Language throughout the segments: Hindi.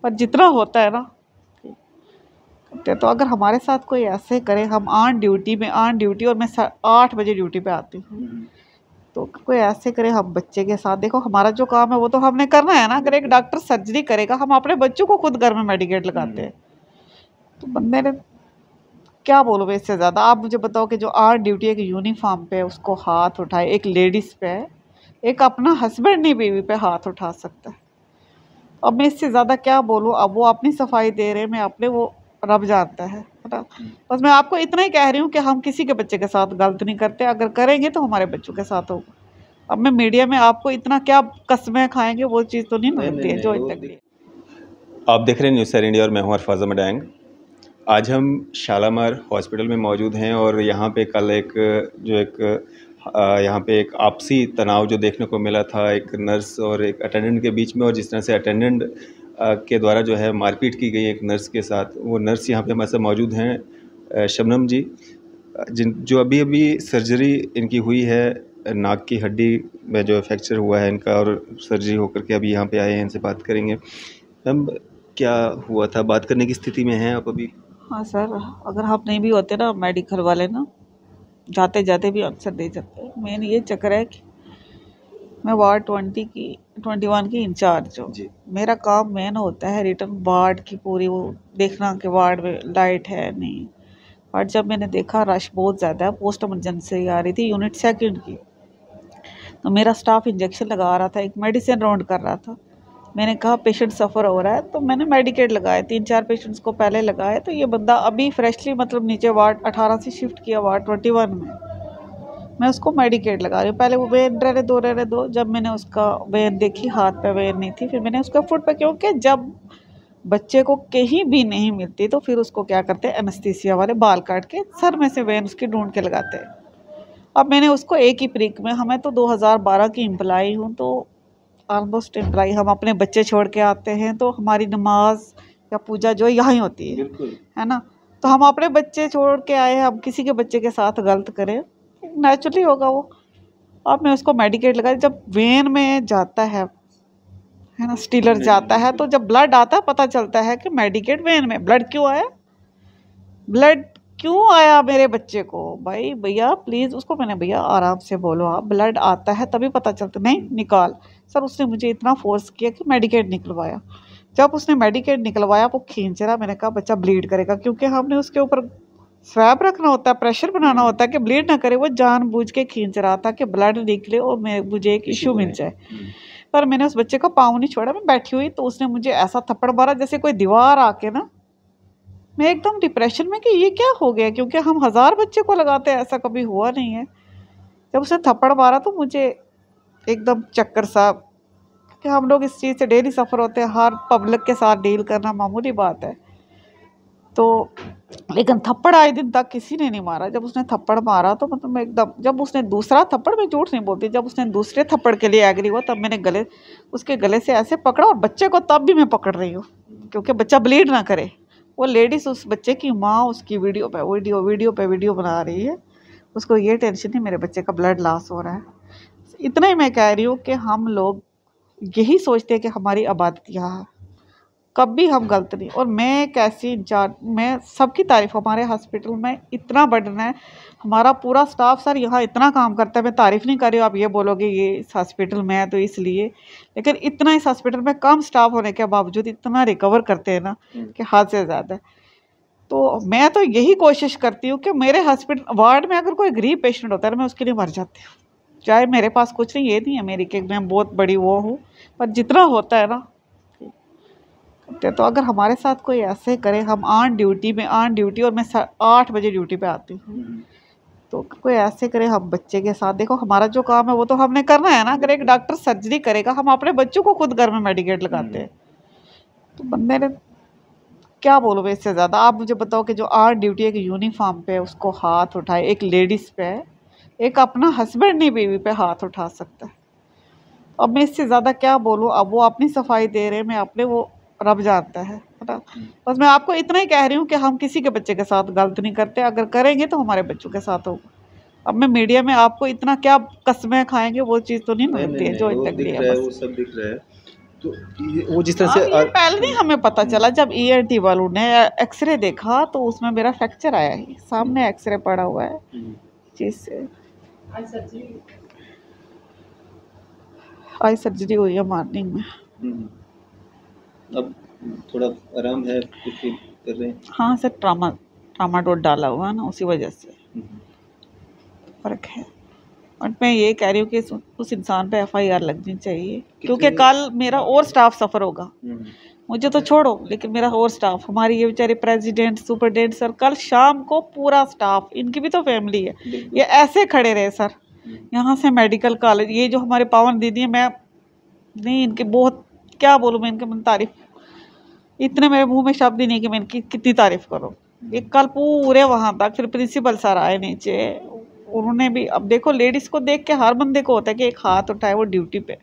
पर जितना होता है ना करते। तो अगर हमारे साथ कोई ऐसे करे, हम ऑन ड्यूटी और मैं 8 बजे ड्यूटी पे आती हूँ, तो कोई ऐसे करे हम बच्चे के साथ, देखो हमारा जो काम है वो तो हमने करना है ना। अगर एक डॉक्टर सर्जरी करेगा, हम अपने बच्चों को खुद घर में मेडिकेट लगाते हैं, तो बंदे ने क्या बोलो मैं इससे ज़्यादा। आप मुझे बताओ कि जो ऑन ड्यूटी एक यूनिफॉर्म पे उसको हाथ उठाए, एक लेडीज़ पे, एक अपना हस्बैंड नहीं बीवी पे हाथ उठा सकता है। अब मैं इससे ज़्यादा क्या बोलूँ। अब वो अपनी सफाई दे रहे हैं, मैं अपने, वो रब जानता है ना। बस मैं आपको इतना ही कह रही हूँ कि हम किसी के बच्चे के साथ गलत नहीं करते, अगर करेंगे तो हमारे बच्चों के साथ होगा। अब मैं मीडिया में आपको इतना क्या कस्में खाएंगे, वो चीज़ तो नहीं मिलती है जो तक। आप देख रहे हैं न्यूज़ सर इंडिया और मैं हूं अरफाज़ अहमद डैंग। आज हम शालामार हॉस्पिटल में मौजूद हैं और यहाँ पे कल यहाँ पे एक आपसी तनाव जो देखने को मिला था एक नर्स और एक अटेंडेंट के बीच में, और जिस तरह से अटेंडेंट के द्वारा जो है मारपीट की गई एक नर्स के साथ, वो नर्स यहाँ पे हमारे साथ मौजूद हैं शबनम जी, जो अभी अभी सर्जरी इनकी हुई है, नाक की हड्डी में जो फ्रैक्चर हुआ है इनका, और सर्जरी होकर के अभी यहाँ पे आए हैं, इनसे बात करेंगे। मैम, क्या हुआ था? बात करने की स्थिति में हैं आप अभी? हाँ सर, अगर हम नहीं भी होते ना, मेडिकल वाले ना जाते जाते भी आंसर दे जाते हैं। मेन ये चक्कर है कि मैं वार्ड 21 की इंचार्ज हूँ। मेरा काम मेन होता है रिटर्न वार्ड की पूरी वो देखना कि वार्ड में लाइट है नहीं। और जब मैंने देखा रश बहुत ज़्यादा है, पोस्ट इमरजेंसी आ रही थी यूनिट 2 की, तो मेरा स्टाफ इंजेक्शन लगा रहा था, एक मेडिसिन राउंड कर रहा था। मैंने कहा पेशेंट सफ़र हो रहा है, तो मैंने मेडिकेट लगाए, 3-4 पेशेंट्स को पहले लगाए। तो ये बंदा अभी फ्रेशली मतलब नीचे वार्ड 18 से शिफ्ट किया वार्ड 21 में, मैं उसको मेडिकेट लगा रही हूँ। पहले वो वेन रहने दो। जब मैंने उसका वेन देखी, हाथ पे वेन नहीं थी, फिर मैंने उसका फुट पे, क्योंकि जब बच्चे को कहीं भी नहीं मिलती तो फिर उसको क्या करते हैं, एनेस्थीसिया वाले बाल काट के सर में से वेन उसकी ढूंढ के लगाते हैं। अब मैंने उसको एक ही प्रीक में, हमें तो 2012 की एम्प्लाई हूँ, तो ऑलमोस्ट एम्प्लाई, हम अपने बच्चे छोड़ के आते हैं तो हमारी नमाज या पूजा जो यहाँ ही होती है ना। तो हम अपने बच्चे छोड़ के आए हैं, अब किसी के बच्चे के साथ गलत करें, नेचुरली होगा वो। अब मैं उसको मेडिकेट लगा, जब वेन में जाता है ना, स्टीलर जाता है, तो जब ब्लड आता है पता चलता है कि मेडिकेट वेन में ब्लड क्यों आया मेरे बच्चे को। भाई भैया प्लीज़, उसको मैंने, भैया आराम से बोलो, आप ब्लड आता है तभी पता चलता, नहीं निकाल। सर उसने मुझे इतना फोर्स किया कि मेडिकेट निकलवाया। जब उसने मेडिकेट निकलवाया, वो खींच रहा, मैंने कहा बच्चा ब्लीड करेगा, क्योंकि हमने उसके ऊपर स्वैब रखना होता है, प्रेशर बनाना होता है कि ब्लीड ना करे। वो जानबूझ के खींच रहा था कि ब्लड निकले और मुझे एक इशू मिल जाए। पर मैंने उस बच्चे का पाँव नहीं छोड़ा, मैं बैठी हुई, तो उसने मुझे ऐसा थप्पड़ मारा जैसे कोई दीवार आके ना। मैं एकदम डिप्रेशन में कि ये क्या हो गया, क्योंकि हम 1000 बच्चे को लगाते हैं, ऐसा कभी हुआ नहीं है। जब उसने थप्पड़ मारा तो मुझे एकदम चक्कर सा, कि हम लोग इस चीज़ से डेली सफ़र होते हैं, हर पब्लिक के साथ डील करना मामूली बात है। तो लेकिन थप्पड़ आए दिन तक किसी ने नहीं मारा। जब उसने थप्पड़ मारा तो मतलब मैं एकदम, जब उसने दूसरा थप्पड़, मैं झूठ नहीं बोलती, जब उसने दूसरे थप्पड़ के लिए एग्री हुआ, तब मैंने उसके गले से ऐसे पकड़ा, और बच्चे को तब भी मैं पकड़ रही हूँ क्योंकि बच्चा ब्लीड ना करे। वो लेडीज़, उस बच्चे की माँ उसकी वीडियो बना रही है, उसको ये टेंशन नहीं मेरे बच्चे का ब्लड लॉस हो रहा है। इतना ही मैं कह रही हूँ कि हम लोग यही सोचते हैं कि हमारी आबादी यहाँ, कभी हम गलत नहीं। और मैं कैसी मैं सबकी तारीफ, हमारे हॉस्पिटल में इतना बढ़ना है, हमारा पूरा स्टाफ सर यहाँ इतना काम करता है। मैं तारीफ नहीं कर रही हूँ, आप ये बोलोगे ये इस हॉस्पिटल में है तो इसलिए, लेकिन इतना इस हॉस्पिटल में कम स्टाफ होने के बावजूद इतना रिकवर करते हैं ना कि हद से ज़्यादा। तो मैं तो यही कोशिश करती हूँ कि मेरे हॉस्पिटल वार्ड में अगर कोई गरीब पेशेंट होता है, मैं उसके लिए मर जाती हूँ, चाहे मेरे पास कुछ नहीं, ये नहीं है मेरी कि मैं बहुत बड़ी वो हूँ, पर जितना होता है ना। तो अगर हमारे साथ कोई ऐसे करे, हम ऑन ड्यूटी और मैं 8 बजे ड्यूटी पे आती हूँ, तो कोई ऐसे करे हम बच्चे के साथ, देखो हमारा जो काम है वो तो हमने करना है ना। अगर एक डॉक्टर सर्जरी करेगा, हम अपने बच्चों को खुद घर में मेडिकेट लगाते हैं, तो बंदे ने क्या बोलो मैं इससे ज़्यादा। आप मुझे बताओ कि जो ऑन ड्यूटी एक यूनिफॉर्म पे उसको हाथ उठाए, एक लेडीज़ पे, एक अपना हस्बैंड नहीं बीवी पे हाथ उठा सकता है। अब मैं इससे ज़्यादा क्या बोलूँ। अब वो अपनी सफाई दे रहे हैं, मैं अपने, वो रब जानता है ना। बस मैं आपको इतना ही कह रही हूँ कि हम किसी के बच्चे के साथ गलत नहीं करते, अगर करेंगे तो हमारे बच्चों के साथ होगा। अब मैं मीडिया में आपको इतना क्या कस्में खाएंगे, वो चीज़ तो नहीं मिलती है जो तक दिख रहा है, वो सब दिख रहा है। तो वो जिस तरह से ये पहले नहीं हमें पता चला, जब ENT वालों ने एक्सरे देखा तो उसमें मेरा फ्रैक्चर आया है, सामने एक्सरे पड़ा हुआ है चीज से। आई सर्जरी हुई है मॉर्निंग में। अब थोड़ा आराम है, कुछ कर रहे हैं? हाँ सर, ट्रामा डोज डाला हुआ है ना, उसी वजह से फर्क है। और मैं ये कह रही हूँ कि उस इंसान पे FIR लगनी चाहिए, क्योंकि कल मेरा और स्टाफ सफ़र होगा। मुझे तो छोड़ो, लेकिन मेरा और स्टाफ, हमारी ये बेचारे प्रेसिडेंट, सुपरडेंट सर, कल शाम को पूरा स्टाफ, इनकी भी तो फैमिली है, ये ऐसे खड़े रहे सर। यहाँ से मेडिकल कॉलेज, ये जो हमारे पावन दीदी है, मैं नहीं इनके बहुत क्या बोलूँ, मैं इनके मन तारीफ, इतने मेरे मुंह में शब्द ही नहीं कि मैं इनकी कितनी तारीफ करूँ। ये कल पूरे वहाँ तक, फिर प्रिंसिपल सर आए नीचे, उन्होंने भी, अब देखो लेडीज को देख के हर बंदे को होता है कि एक हाथ उठाए, वो ड्यूटी पे।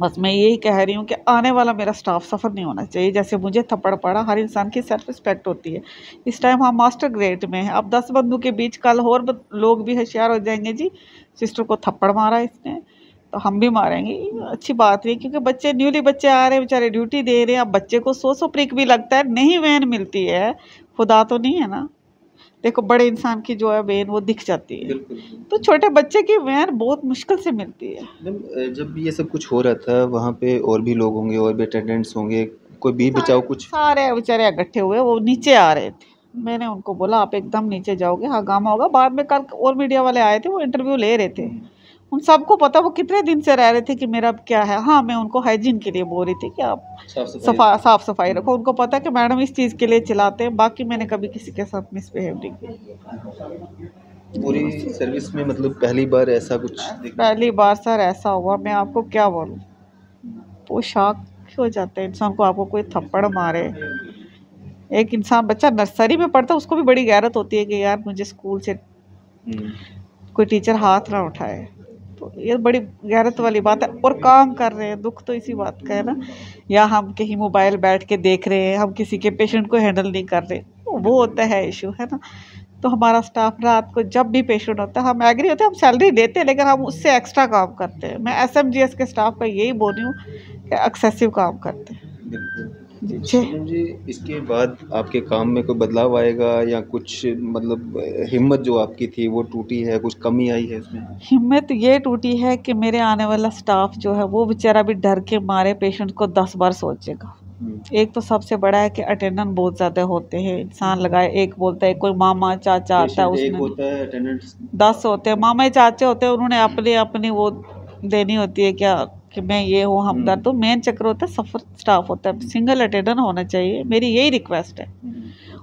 बस मैं यही कह रही हूँ कि आने वाला मेरा स्टाफ सफ़र नहीं होना चाहिए जैसे मुझे थप्पड़ पड़ा। हर इंसान की सेल्फ रिस्पेक्ट होती है। इस टाइम हम मास्टर ग्रेड में हैं, अब 10 बंदों के बीच कल और लोग भी होशियार हो जाएंगे, जी सिस्टर को थप्पड़ मारा इसने तो हम भी मारेंगे। अच्छी बात नहीं, क्योंकि बच्चे न्यूली बच्चे आ रहे हैं बेचारे, ड्यूटी दे रहे हैं। अब बच्चे को 100 प्रिक भी लगता है, नहीं वैन मिलती है, खुदा तो नहीं है ना। देखो बड़े इंसान की जो है वैन वो दिख जाती है, तो छोटे बच्चे की वैन बहुत मुश्किल से मिलती है। जब ये सब कुछ हो रहा था वहाँ पे और भी लोग होंगे, और भी अटेंडेंट्स होंगे, कोई भी बचाव कुछ? सारे बेचारे इकट्ठे हुए, वो नीचे आ रहे थे। मैंने उनको बोला आप एकदम नीचे जाओगे, हंगामा होगा। बाद में कल और मीडिया वाले आए थे, वो इंटरव्यू ले रहे थे। उन सबको पता वो कितने दिन से रह रहे थे कि मेरा क्या है। हाँ, मैं उनको हाइजीन के लिए बोल रही थी कि आप साफ सफाई रखो। उनको पता कि मैडम इस चीज़ के लिए चलाते हैं, बाकी मैंने कभी किसी के साथ मिसबिहेव नहीं किया। पूरी सर्विस में मतलब पहली बार ऐसा कुछ? पहली बार सर ऐसा हुआ, मैं आपको क्या बोलूँ, वो शॉक हो जाता है इंसान को, आपको कोई थप्पड़ मारे। एक इंसान बच्चा नर्सरी में पढ़ता है, उसको भी बड़ी गैरत होती है कि यार मुझे स्कूल से कोई टीचर हाथ ना उठाए, तो ये बड़ी गैरत वाली बात है। और काम कर रहे हैं, दुख तो इसी बात का है ना, या हम कहीं मोबाइल बैठ के देख रहे हैं, हम किसी के पेशेंट को हैंडल नहीं कर रहे, वो होता है इशू, है ना। तो हमारा स्टाफ रात को जब भी पेशेंट होता है, हम एग्री होते हैं, हम सैलरी लेते हैं, लेकिन हम उससे एक्स्ट्रा काम करते हैं। मैं SMGS के स्टाफ का यही बोल रही हूँ कि एक्सेसिव काम करते हैं। जी, इसके बाद आपके काम में कोई बदलाव आएगा या कुछ, मतलब हिम्मत जो आपकी थी वो टूटी है, कुछ कमी आई है इसमें? हिम्मत ये टूटी है कि मेरे आने वाला स्टाफ जो है वो बेचारा भी डर के मारे पेशेंट को 10 बार सोचेगा। एक तो सबसे बड़ा है कि अटेंडेंट बहुत ज़्यादा होते हैं, इंसान लगाए, एक बोलता है, कोई मामा चाचा आता है, उसमें होता है अटेंडेंट्स 10 होते हैं, मामा चाचे होते हैं, उन्होंने अपनी वो देनी होती है क्या कि मैं ये हूँ हमदर्द। तो मेन चक्कर होता है सफर स्टाफ होता है, सिंगल अटेंडेंट होना चाहिए, मेरी यही रिक्वेस्ट है।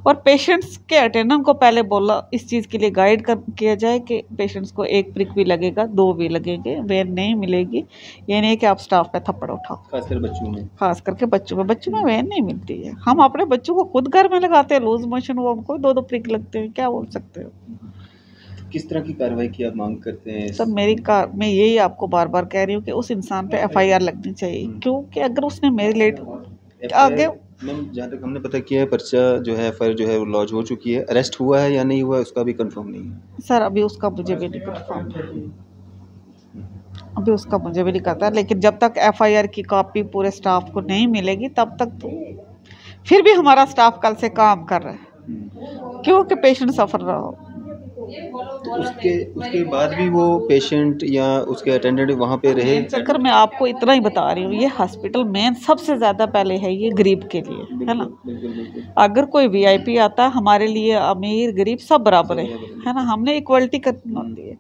और पेशेंट्स के अटेंडेंट को पहले बोला इस चीज़ के लिए गाइड किया जाए कि पेशेंट्स को 1 प्रिक भी लगेगा, 2 भी लगेंगे, वैन नहीं मिलेगी। ये नहीं कि आप स्टाफ पे थप्पड़ उठाओ, खासकर बच्चों में, खास करके बच्चों में वैन नहीं मिलती है। हम अपने बच्चों को खुद घर में लगाते हैं, लूज मोशन वो हमको 2-2 प्रिक लगते हैं, क्या बोल सकते हो। किस तरह की कार्रवाई की आप मांग करते हैं? सर मैं यही आपको बार बार कह रही हूँ कि उस इंसान पे FIR लगनी चाहिए, क्योंकि अगर उसने मेरे लेट आगे, मैम जहाँ तक हमने पता किया है, पर्चा जो है FIR जो है वो लॉन्च हो चुकी है। अरेस्ट हुआ है या नहीं हुआ है उसका भी कंफर्म नहीं है सर, अभी उसका मुझे भी नहीं कंफर्म, अभी उसका मुझे भी नहीं पता। लेकिन जब तक FIR की कॉपी पूरे स्टाफ को नहीं मिलेगी तब तक तो फिर भी हमारा स्टाफ कल से काम कर रहा है, क्योंकि पेशेंट सफर रहा हो। तो उसके बाद भी वो पेशेंट या उसके अटेंडेंट वहाँ पे रहे। चक्कर मैं आपको इतना ही बता रही हूँ, ये हॉस्पिटल मेन सबसे ज़्यादा पहले है ये गरीब के लिए, है ना। अगर कोई VIP आता है, हमारे लिए अमीर गरीब सब बराबर है ना, हमने इक्वलिटी करनी होती है।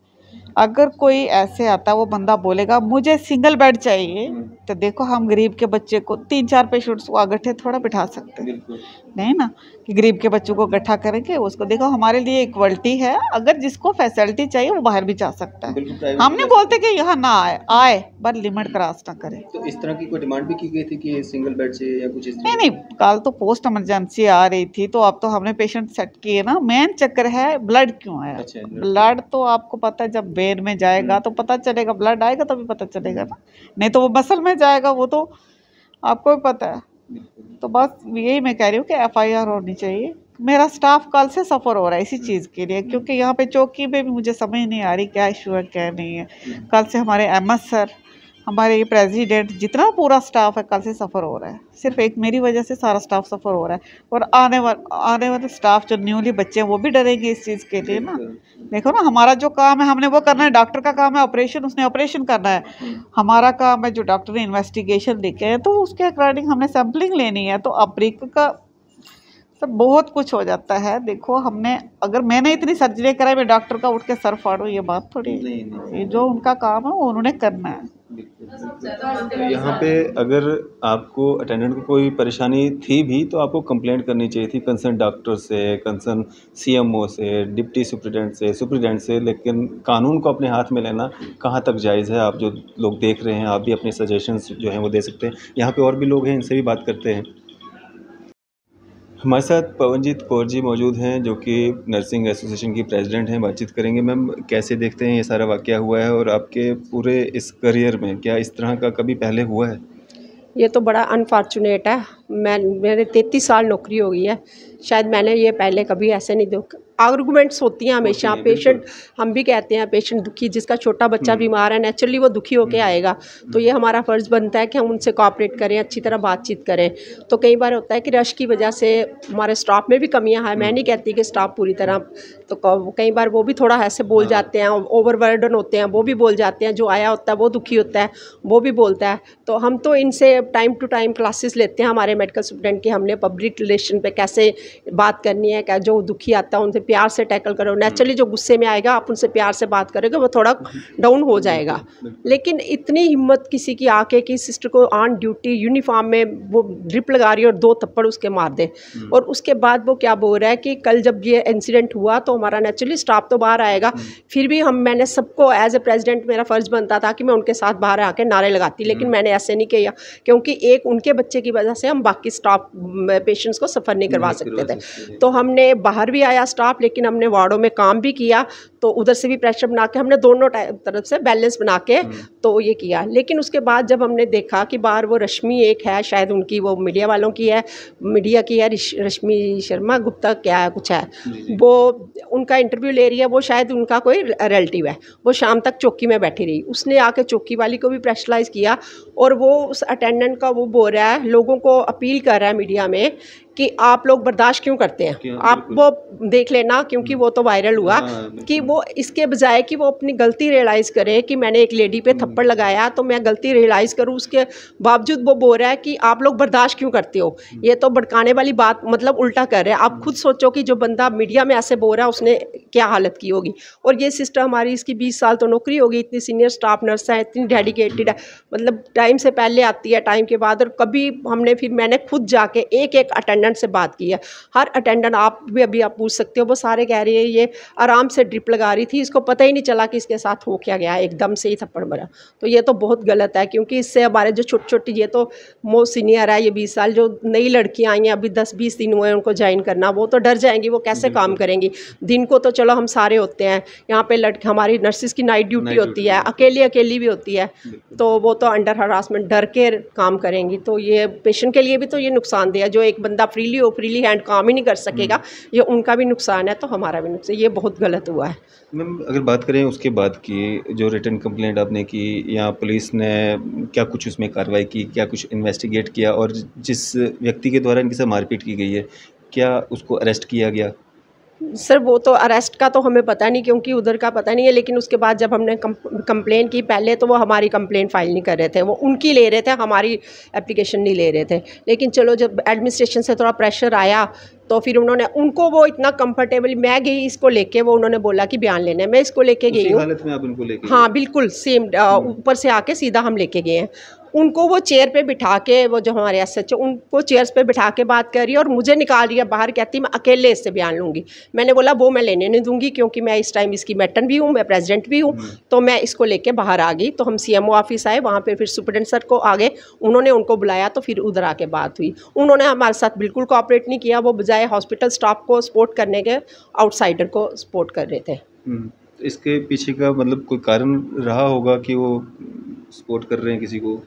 अगर कोई ऐसे आता है, वो बंदा बोलेगा मुझे सिंगल बेड चाहिए, तो देखो हम गरीब के बच्चे को 3-4 पेशेंट्स को गड्ढे थोड़ा बिठा सकते हैं, नहीं ना, कि गरीब के बच्चों को इकट्ठा करेंगे। उसको देखो हमारे लिए इक्वलिटी है, अगर जिसको फैसिलिटी चाहिए वो बाहर भी जा सकता है। हम नहीं बोलते कि यहाँ ना आए पर लिमिट क्रॉस ना करे। तो इस तरह की कोई डिमांड भी की गई थी कि सिंगल बेड से या कुछ इस तरह? नहीं, कल तो पोस्ट इमरजेंसी आ रही थी, तो अब तो हमने पेशेंट सेट किए ना। मेन चक्कर है ब्लड क्यों आया। अच्छा, ब्लड तो आपको पता है जब वेन में जाएगा तो पता चलेगा, ब्लड आएगा तभी पता चलेगा ना, नहीं तो वो मसल में जाएगा, वो तो आपको भी पता है। तो बस यही मैं कह रही हूँ कि FIR होनी चाहिए। मेरा स्टाफ कल से सफ़र हो रहा है इसी चीज़ के लिए, क्योंकि यहाँ पे चौकी पे भी मुझे समझ नहीं आ रही क्या इशू है क्या नहीं है। कल से हमारे MS सर हमारे ये प्रेसिडेंट जितना पूरा स्टाफ है कल से सफ़र हो रहा है, सिर्फ एक मेरी वजह से सारा स्टाफ सफ़र हो रहा है। और आने वाले स्टाफ जो न्यूली बच्चे हैं वो भी डरेंगे इस चीज़ के लिए ना। देखो ना, हमारा जो काम है हमने वो करना है, डॉक्टर का काम है ऑपरेशन, उसने ऑपरेशन करना है। हमारा काम है जो डॉक्टर ने इन्वेस्टिगेशन लिखे हैं तो उसके अकॉर्डिंग हमने सैम्पलिंग लेनी है। तो अफ्रीका का सब बहुत कुछ हो जाता है। देखो हमने, अगर मैंने इतनी सर्जरी कराई मैं डॉक्टर का उठ के सर फाड़ूं, ये बात थोड़ी है। ये जो उनका काम है वो उन्होंने करना है। यहाँ पे अगर आपको अटेंडेंट को कोई परेशानी थी भी तो आपको कंप्लेंट करनी चाहिए थी कंसर्न डॉक्टर से, कंसर्न सीएमओ से, डिप्टी सुप्रिटेंडेंट से, लेकिन कानून को अपने हाथ में लेना कहाँ तक जायज़ है? आप जो लोग देख रहे हैं, आप भी अपने सजेशंस जो हैं वो दे सकते हैं। यहाँ पे और भी लोग हैं, इनसे भी बात करते हैं। हमारे साथ पवनजीत कौर जी मौजूद हैं जो कि नर्सिंग एसोसिएशन की प्रेसिडेंट हैं। बातचीत करेंगे। मैम, कैसे देखते हैं ये सारा वाक़या हुआ है और आपके पूरे इस करियर में क्या इस तरह का कभी पहले हुआ है? ये तो बड़ा अनफॉर्चुनेट है। मेरे 33 साल नौकरी हो गई है, शायद मैंने ये पहले कभी ऐसे नहीं देखा। आर्गूमेंट्स होती हैं हमेशा, पेशेंट, हम भी कहते हैं पेशेंट दुखी, जिसका छोटा बच्चा बीमार है नेचुरली वो दुखी होके आएगा। तो ये हमारा फ़र्ज़ बनता है कि हम उनसे कोऑपरेट करें, अच्छी तरह बातचीत करें। तो कई बार होता है कि रश की वजह से हमारे स्टाफ में भी कमियां हैं। मैं नहीं कहती कि स्टाफ पूरी तरह, तो कई बार वो भी थोड़ा ऐसे बोल जाते हैं, ओवरबर्डन होते हैं, वो भी बोल जाते हैं। जो आया होता है वो दुखी होता है, वो भी बोलता है। तो हम तो इनसे टाइम टू टाइम क्लासेस लेते हैं हमारे मेडिकल स्टूडेंट की, हमने पब्लिक रिलेशन पे कैसे बात करनी है, क्या जो दुखी आता है उनसे प्यार से टैकल करो। नेचुरली जो गुस्से में आएगा आप उनसे प्यार से बात करोगे वो थोड़ा डाउन हो जाएगा। लेकिन इतनी हिम्मत किसी की आके कि सिस्टर को ऑन ड्यूटी यूनिफॉर्म में वो ड्रिप लगा रही है और 2 थप्पड़ उसके मार दे। और उसके बाद वो क्या बोल रहा है कि कल जब ये इंसिडेंट हुआ तो हमारा नेचुरली स्टाफ तो बाहर आएगा, फिर भी मैंने सबको एज ए प्रेसिडेंट मेरा फ़र्ज़ बनता था कि मैं उनके साथ बाहर आके नारे लगाती, लेकिन मैंने ऐसे नहीं किया क्योंकि एक उनके बच्चे की वजह से हम बाकी स्टाफ पेशेंट्स को सफ़र नहीं करवा सकते थे। तो हमने बाहर भी आया स्टाफ, लेकिन हमने वार्डों में काम भी किया। तो उधर से भी प्रेशर बना के हमने दोनों तरफ से बैलेंस बना के तो ये किया। लेकिन उसके बाद जब हमने देखा कि बाहर वो रश्मि एक है, शायद उनकी वो मीडिया वालों की है, मीडिया की है, रश्मि शर्मा गुप्ता क्या कुछ है, वो उनका इंटरव्यू ले रही है, वो शायद उनका कोई रिलेटिव है। वो शाम तक चौकी में बैठी रही, उसने आके चौकी वाली को भी प्रेशराइज़ किया और वो उस अटेंडेंट का वो बोल रहा है, लोगों को अपील कर रहा है मीडिया में कि आप लोग बर्दाश्त क्यों करते हैं। आप वो देख लेना, क्योंकि वो तो वायरल हुआ कि वो इसके बजाय कि वो अपनी गलती रियलाइज़ करे कि मैंने एक लेडी पे थप्पड़ लगाया तो मैं गलती रियलाइज़ करूँ, उसके बावजूद वो बोल रहा है कि आप लोग बर्दाश्त क्यों करते हो। ये तो भड़काने वाली बात, मतलब उल्टा कर रहे हैं। आप खुद सोचो कि जो बंदा मीडिया में ऐसे बोल रहा है उसने क्या हालत की होगी। और ये सिस्टर हमारी, इसकी 20 साल तो नौकरी होगी, इतनी सीनियर स्टाफ नर्स है, इतनी डेडिकेटेड है, मतलब टाइम से पहले आती है, टाइम के बाद। और कभी मैंने खुद जाके एक अटेंडेंट से बात की है। हर अटेंडेंट, आप भी अभी आप पूछ सकते हो, वो सारे कह रही है ये आराम से ड्रिप लगा रही थी, इसको पता ही नहीं चला कि इसके साथ हो क्या गया, एकदम से ही थप्पड़ मारा। तो ये तो बहुत गलत है, क्योंकि इससे हमारे जो छोटी छोटी, ये तो मोस्ट सीनियर है, ये 20 साल, जो नई लड़कियां आई हैं अभी 10-20 दिन हुए उनको ज्वाइन करना, वो तो डर जाएंगी, वो कैसे काम करेंगी। दिन को तो चलो हम सारे होते हैं यहाँ पे, लड़के हमारी नर्सिस की नाइट ड्यूटी होती है, अकेली भी होती है, तो वो तो अंडर हरासमेंट डर के काम करेंगी। तो ये पेशेंट के लिए भी तो ये नुकसानदेह है। जो एक बंदा फ्रीली हैंड काम ही नहीं कर सकेगा, ये उनका भी नुकसान है, तो हमारा भी नुकसान। ये बहुत गलत हुआ है। मैम, अगर बात करें उसके बाद की जो रिटन कंप्लेंट आपने की, या पुलिस ने क्या कुछ उसमें कार्रवाई की, क्या कुछ इन्वेस्टिगेट किया, और जिस व्यक्ति के द्वारा इनके साथ मारपीट की गई है क्या उसको अरेस्ट किया गया? सर वो तो अरेस्ट का तो हमें पता नहीं, क्योंकि उधर का पता नहीं है। लेकिन उसके बाद जब हमने कंप्लेन की, पहले तो वो हमारी कंप्लेन फाइल नहीं कर रहे थे, वो उनकी ले रहे थे, हमारी एप्लीकेशन नहीं ले रहे थे। लेकिन चलो जब एडमिनिस्ट्रेशन से थोड़ा प्रेशर आया तो फिर उनको वो इतना कंफर्टेबल, मैं गई इसको लेके, वो उन्होंने बोला कि बयान लेने, मैं इसको लेके गई हूँ। हालत में आप उनको लेके? हाँ बिल्कुल सेम, ऊपर से आके सीधा हम लेके गए हैं उनको। वो चेयर पे बिठा के, वो जो हमारे एसएचओ, उनको चेयर्स पे बिठा के बात कर रही है और मुझे निकाल रही है बाहर, कहती मैं अकेले इससे बयान लूँगी। मैंने बोला वो मैं लेने नहीं दूंगी, क्योंकि मैं इस टाइम इसकी मैटर्न भी हूँ, मैं प्रेसिडेंट भी हूँ। तो मैं इसको लेके बाहर आ गई। तो हम सीएमओ ऑफिस आए, वहाँ पे फिर सुप्रिटेंडेंट सर को आगे, उन्होंने उनको बुलाया, तो फिर उधर आके बात हुई। उन्होंने हमारे साथ बिल्कुल कोऑपरेट नहीं किया, वो बजाय हॉस्पिटल स्टाफ को सपोर्ट करने के आउटसाइडर को सपोर्ट कर रहे थे। इसके पीछे का मतलब कोई कारण रहा होगा कि वो सपोर्ट कर रहे हैं किसी को?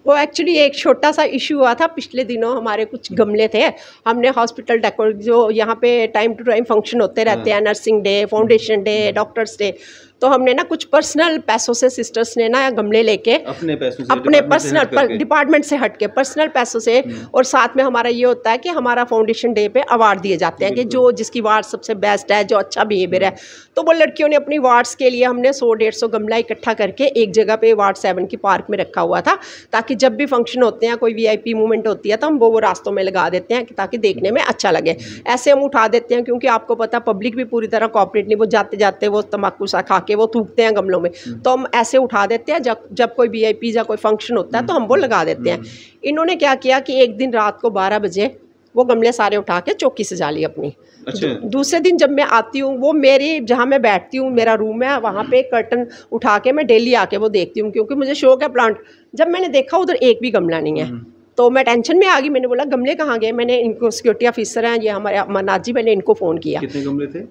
वो एक्चुअली एक छोटा सा इशू हुआ था पिछले दिनों, हमारे कुछ गमले थे, हमने हॉस्पिटल डेकोर, जो यहाँ पे टाइम टू टाइम फंक्शन होते रहते हैं, nursing day, foundation day, doctors day, तो हमने ना कुछ पर्सनल पैसों से सिस्टर्स ने ना गमले लेके अपने पैसों से, अपने पर्सनल डिपार्टमेंट से हट के पर्सनल पैसों से, और साथ में हमारा ये होता है कि हमारा फाउंडेशन डे पे अवार्ड दिए जाते हैं कि जो जिसकी वार्ड सबसे बेस्ट है, जो अच्छा बिहेवियर है। तो वो लड़कियों ने अपनी वार्ड्स के लिए हमने 100-150 गमला इकट्ठा करके एक जगह पे वार्ड 7 की पार्क में रखा हुआ था, ताकि जब भी फंक्शन होते हैं, कोई वीआईपी मूवमेंट होती है, तो हम वो रास्तों में लगा देते हैं ताकि देखने में अच्छा लगे। ऐसे हम उठा देते हैं क्योंकि आपको पता पब्लिक भी पूरी तरह कोऑपरेट नहीं, वो जाते जाते वो तम्बाकू सा खा के वो थूकते हैं गमलों में, तो हम ऐसे उठा देते हैं। जब कोई वीआईपी या कोई फंक्शन होता है तो हम वो लगा देते हैं। इन्होंने क्या किया कि एक दिन रात को 12 बजे वो गमले सारे उठा के चौकी सजा ली अपनी। अच्छा। दूसरे दिन जब मैं आती हूँ, वो मेरी जहाँ मैं बैठती हूँ, मेरा रूम है, वहाँ पे कर्टन उठा के मैं डेली आके वो देखती हूँ, क्योंकि मुझे शौक है प्लांट। जब मैंने देखा उधर एक भी गमला नहीं है, तो मैं टेंशन में आ गई। मैंने बोला गमले कहाँ गए? मैंने इनको, सिक्योरिटी ऑफिसर हैं ये हमारे अमरनाथ जी, मैंने इनको फ़ोन किया। कितने गमले थे?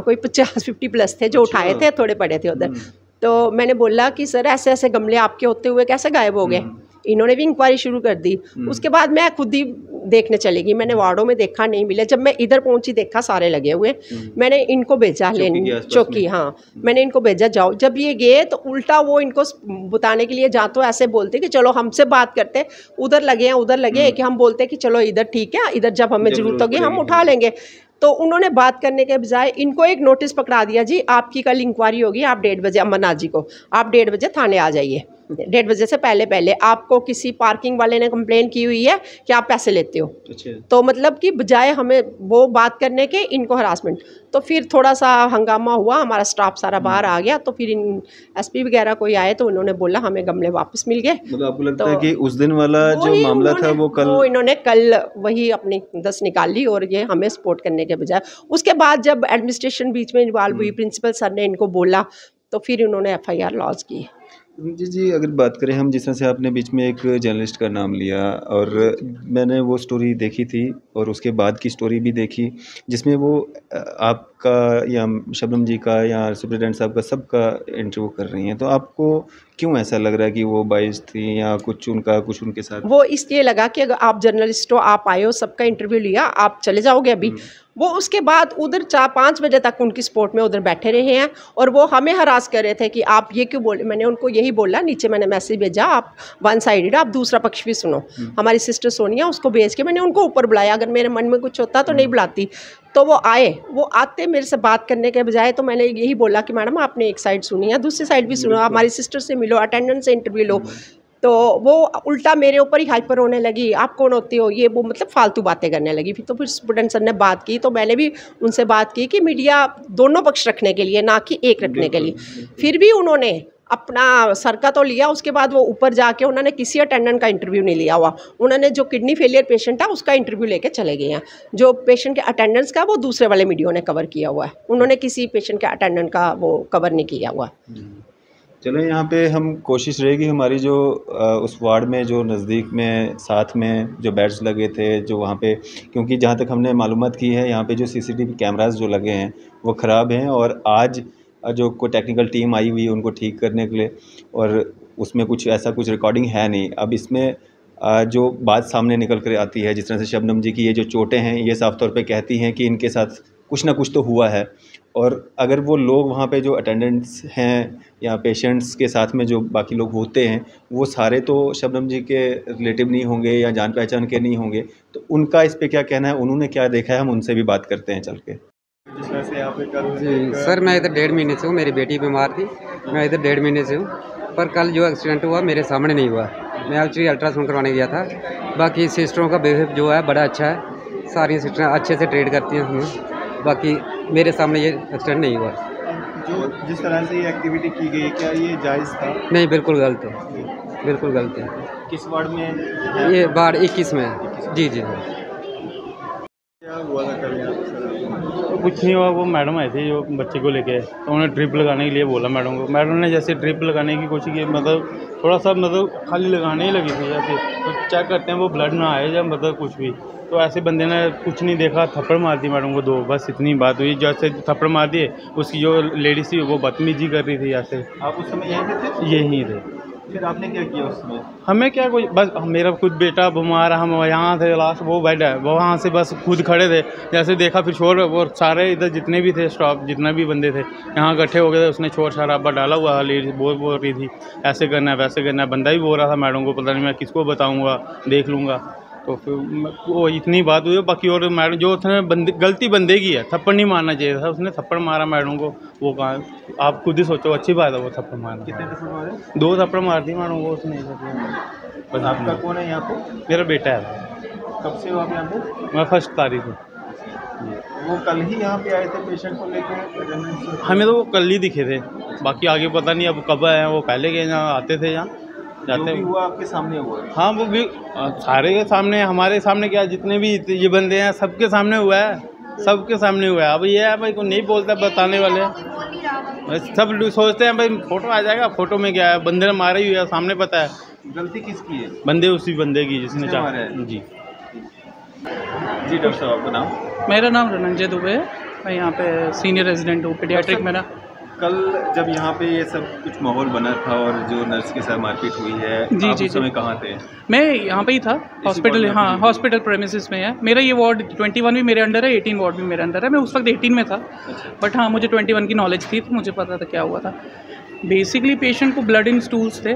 कोई 50-50 प्लस थे जो उठाए थे, थोड़े पड़े थे उधर। तो मैंने बोला कि सर ऐसे ऐसे गमले आपके होते हुए कैसे गायब हो गए? इन्होंने भी इंक्वायरी शुरू कर दी। उसके बाद मैं खुद ही देखने चली गई। मैंने वार्डों में देखा, नहीं मिले। जब मैं इधर पहुंची देखा सारे लगे हुए। मैंने इनको भेजा लेने चौकी, हाँ मैंने इनको भेजा जाओ। जब ये गए तो उल्टा वो इनको बताने के लिए जा तो ऐसे बोलते कि चलो हमसे बात करते, उधर लगे हैं उधर लगे, कि हम बोलते कि चलो इधर ठीक है, इधर जब हमें ज़रूरत होगी हम उठा लेंगे। तो उन्होंने बात करने के बजाय इनको एक नोटिस पकड़ा दिया, जी आपकी कल इंक्वायरी होगी, आप 1:30 बजे, अमरनाथ जी को आप 1:30 बजे थाने आ जाइए। 1:30 बजे से पहले आपको किसी पार्किंग वाले ने कंप्लेन की हुई है कि आप पैसे लेते हो। अच्छा। तो मतलब कि बजाय हमें वो बात करने के, इनको हरासमेंट। तो फिर थोड़ा सा हंगामा हुआ, हमारा स्टाफ सारा बाहर आ गया। तो फिर इन एसपी वगैरह कोई आए तो उन्होंने बोला हमें गमले वापस मिल गए। मतलब आपको लगता है कि उस दिन वाला जो मामला था वो इन्होंने कल वही अपनी दस निकाल ली, और ये हमें सपोर्ट करने के बजाय। उसके बाद जब एडमिनिस्ट्रेशन बीच में इन्वॉल्व हुई, प्रिंसिपल सर ने इनको बोला, तो फिर इन्होंने FIR लॉन्च की। जी, अगर बात करें हम, जिस तरह से आपने बीच में एक जर्नलिस्ट का नाम लिया, और मैंने वो स्टोरी देखी थी और उसके बाद की स्टोरी भी देखी, जिसमें वो आपका या शबनम जी का या सुप्रिटेंडेंट साहब का सबका इंटरव्यू कर रही हैं। तो आपको क्यों ऐसा लग रहा है कि वो बाइस थी या कुछ उनके साथ? वो इसलिए लगा कि अगर आप जर्नलिस्ट हो, आप आए हो, सबका इंटरव्यू लिया, आप चले जाओगे अभी। वो उसके बाद उधर 4-5 बजे तक उनकी सपोर्ट में उधर बैठे रहे हैं, और वो हमें हरास कर रहे थे कि आप ये क्यों बोले। मैंने उनको यही बोला, नीचे मैंने मैसेज भेजा, आप वन साइडेड, आप दूसरा पक्ष भी सुनो। हमारी सिस्टर सोनिया, उसको भेज के मैंने उनको ऊपर बुलाया। अगर मेरे मन में कुछ होता तो नहीं बुलाती। तो वो आए, वो आते मेरे से बात करने के बजाय, तो मैंने यही बोला कि मैडम आपने एक साइड सुनी है, दूसरी साइड भी सुनो, हमारी सिस्टर से मिलो, अटेंडेंस से इंटरव्यू लो। तो वो उल्टा मेरे ऊपर ही हाइपर होने लगी, आप कौन होती हो, ये वो मतलब फालतू बातें करने लगी। फिर तो फिर स्टूडेंट सर ने बात की, तो मैंने भी उनसे बात की कि मीडिया दोनों पक्ष रखने के लिए, ना कि एक रखने के लिए। फिर भी उन्होंने अपना सर का तो लिया, उसके बाद वो ऊपर जाके उन्होंने किसी अटेंडेंट का इंटरव्यू नहीं लिया हुआ। उन्होंने जो किडनी फेलियर पेशेंट है उसका इंटरव्यू लेके चले गए हैं। जो पेशेंट के अटेंडेंस का वो दूसरे वाले मीडिया ने कवर किया हुआ है, उन्होंने किसी पेशेंट के अटेंडेंट का वो कवर नहीं किया हुआ। चलो, यहाँ पे हम कोशिश रहेगी हमारी, जो उस वार्ड में जो नज़दीक में साथ में जो बेड्स लगे थे, जो वहाँ पे, क्योंकि जहाँ तक हमने मालूमात की है, यहाँ पे जो CCTV कैमरास जो लगे हैं वो ख़राब हैं, और आज जो कोई टेक्निकल टीम आई हुई है उनको ठीक करने के लिए, और उसमें कुछ ऐसा कुछ रिकॉर्डिंग है नहीं। अब इसमें जो बात सामने निकल कर आती है, जिस तरह से शबनम जी की ये जो चोटें हैं, ये साफ तौर पे कहती हैं कि इनके साथ कुछ ना कुछ तो हुआ है। और अगर वो लोग वहाँ पे जो अटेंडेंट्स हैं या पेशेंट्स के साथ में जो बाकी लोग होते हैं, वो सारे तो शबनम जी के रिलेटिव नहीं होंगे या जान पहचान के नहीं होंगे, तो उनका इस पे क्या कहना है, उन्होंने क्या देखा है, हम उनसे भी बात करते हैं चल के। जिस तरह से यहाँ पे जी सर, मैं इधर 1.5 महीने से हूँ, मेरी बेटी बीमार थी, मैं इधर 1.5 महीने से हूँ, पर कल जो एक्सीडेंट हुआ मेरे सामने नहीं हुआ। मैं एक्चुअली अल्ट्रासाउंड करवाने गया था। बाकी सिस्टरों का बिहेव जो है बड़ा अच्छा है, सारी सिस्टर अच्छे से ट्रीट करती हैं हमें। बाकी मेरे सामने ये एक्सीडेंट नहीं हुआ। जो जिस तरह से ये एक्टिविटी की गई, क्या ये जायज़ था? नहीं, बिल्कुल गलत है, बिल्कुल गलत है। किस वार्ड में? ये वार्ड 21 में है। जी जी। क्या हुआ था कल यहाँ पे? कुछ नहीं हुआ, वो मैडम आए थे जो बच्चे को लेके, तो उन्होंने ड्रिप लगाने के लिए बोला मैडम को। मैडम ने जैसे ड्रिप लगाने की कोशिश की, मतलब थोड़ा सा मतलब खाली लगाने ही लगी थी जैसे, तो चेक करते हैं वो ब्लड ना आए या मतलब कुछ भी। तो ऐसे बंदे ने कुछ नहीं देखा, थप्पड़ मार दी मैडम को 2, बस इतनी बात हुई। जैसे थप्पड़ मार दिए, उसकी जो लेडीज़ थी वो बदतमीजी कर रही थी ऐसे। आप उस समय यहीं थे? यहीं थे। फिर आपने क्या किया उसमें? हमें क्या, कोई बस मेरा खुद बेटा बीमार है, हम यहाँ थे, लास्ट वो बेड है, वो वहाँ से बस खुद खड़े थे, जैसे देखा फिर शोर, वो सारे इधर जितने भी थे स्टाफ, जितने भी बंदे थे यहाँ इकट्ठे हो गए थे, उसने शोर शराबा डाला हुआ, लेडीज बोल रही थी ऐसे करना है वैसे करना है, बंदा भी बोल रहा था मैडम को, पता नहीं मैं किसको बताऊँगा, देख लूँगा। तो फिर वो इतनी बात हुई, बाकी और मैडम जो उसने गलती बंदे की है, थप्पड़ नहीं मारना चाहिए था, उसने थप्पड़ मारा मैडम को, वो कहा आप खुद ही सोचो, अच्छी बात है वो थप्पड़ मारना। कितने थप्पड़ मारे? 2 थप्पड़ मार दी मैडम को उसने। बस आपका कौन है यहाँ पे? मेरा बेटा है। कब से हो आप यहाँ पे? मैं 1 तारीख को। वो कल ही यहाँ पे आए थे पेशेंट को लेकर? हमें तो वो कल ही दिखे थे, बाकी आगे पता नहीं अब कब आए हैं, वो पहले के यहाँ आते थे, यहाँ जाते हुआ आपके सामने हुआ? हाँ वो भी सारे के सामने, हमारे सामने क्या, जितने भी ये बंदे हैं सबके सामने हुआ है, सबके सामने हुआ है। अब ये है भाई को नहीं बोलता बताने वाले, सब लोग सोचते हैं भाई फोटो आ जाएगा, फोटो में क्या है, बंदे ने मारा ही हुआ है, सामने पता है। गलती किसकी है? बंदे उसी बंदे की जिसने मारा है। जी जी डॉक्टर साहब आपका नाम? मेरा नाम रनंजय दुबे है, मैं यहाँ पे सीनियर रेजिडेंट हूँ पीडियाट्रिक। मेरा कल जब यहाँ पे ये सब कुछ माहौल बना था और जो नर्स के साथ मारपीट हुई है, जी आप जी उस समय कहाँ थे? मैं यहाँ पे ही था, हॉस्पिटल, हाँ हॉस्पिटल प्रेमिसेस में है मेरा ये वार्ड। 21 भी मेरे अंडर है, 18 वार्ड भी मेरे अंडर है। मैं उस वक्त 18 में था, बट हाँ मुझे 21 की नॉलेज थी, तो मुझे पता था क्या हुआ था। बेसिकली पेशेंट को ब्लड इन स्टूल्स थे,